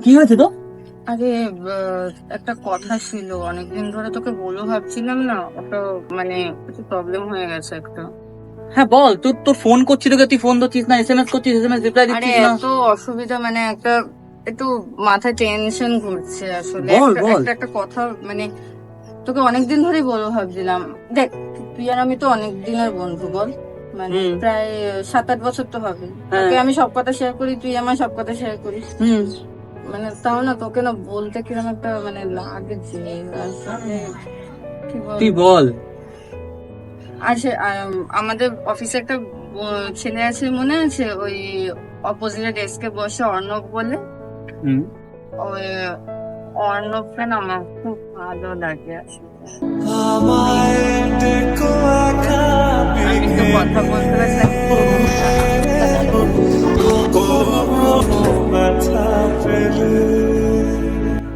কি হয়েছে তো? আরে একটা কথা ছিল, অনেকদিন ধরে তোকে বলবো ভাবছিলাম না, ওটা মানে কিছু প্রবলেম হয়ে গেছে একটা। হ্যাঁ বল, তোর তোর ফোন করছি তোকে, তুই ফোন ধরছিস না, এসএমএস করছিস, এসএমএস রিপ্লাই আরে দিচ্ছিস না। এত অসুবিধা, মানে একটা একটু মাথায় টেনশন ঘুরছে আসলে। বল একটা বল। একটা একটা কথা, মানে তোকে অনেকদিন ধরেই বলবো ভাবছিলাম। দেখ, তুই আর আমি তো অনেক দিনের বন্ধু, বল, মানে হুম। প্রায় 7-8 বছর তো হবে। হ্যাঁ। তোকে আমি সব কথা শেয়ার করি, তুই আমার সব কথা শেয়ার করিস। হুম। মানে তাও না তোকে না বলতে কিরকম একটা মানে লাগছে আসলে, কি তুই বলবো। বল। আর আমাদের অফিসে একটা ছেলে আছে, মনে আছে? ওই অপোজিট ডেস্কে বসে, অর্ণব বলে। হুম। ওই অর্ণবকে না আমার খুব ভালো লাগে আসলে। আমি তো কথা বলতে পারছিলাম।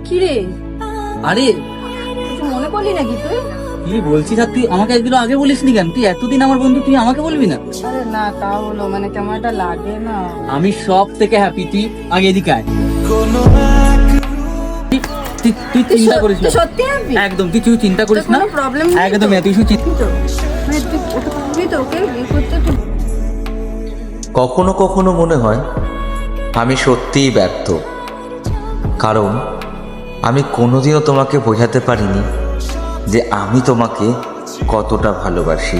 কি রে, আরে কিছু মনে করলি নাকি তুই? কি বলছিস? আর তুই আমাকে একদিন আগে বলিসনি কেন? তুই এতদিন আমার বন্ধু, তুই আমাকে বলবি না? আরে না, তা হলো, মানে কেমন একটা লাগে না। আমি সব থেকে হ্যাপি, তুই আগে এদিকে আয়। তুই তুই চিন্তা করিস না। তুই সত্যি হ্যাপি? একদম তুই চিন্তা করিস না। প্রবলেম একদম তুই শুধু তো, মানে তুই তো ওকে বিয়ে করতে তো। কখনো কখনো মনে হয় আমি সত্যিই ব্যর্থ, কারণ আমি কোনোদিনও তোমাকে বোঝাতে পারিনি যে আমি তোমাকে কতটা ভালোবাসি।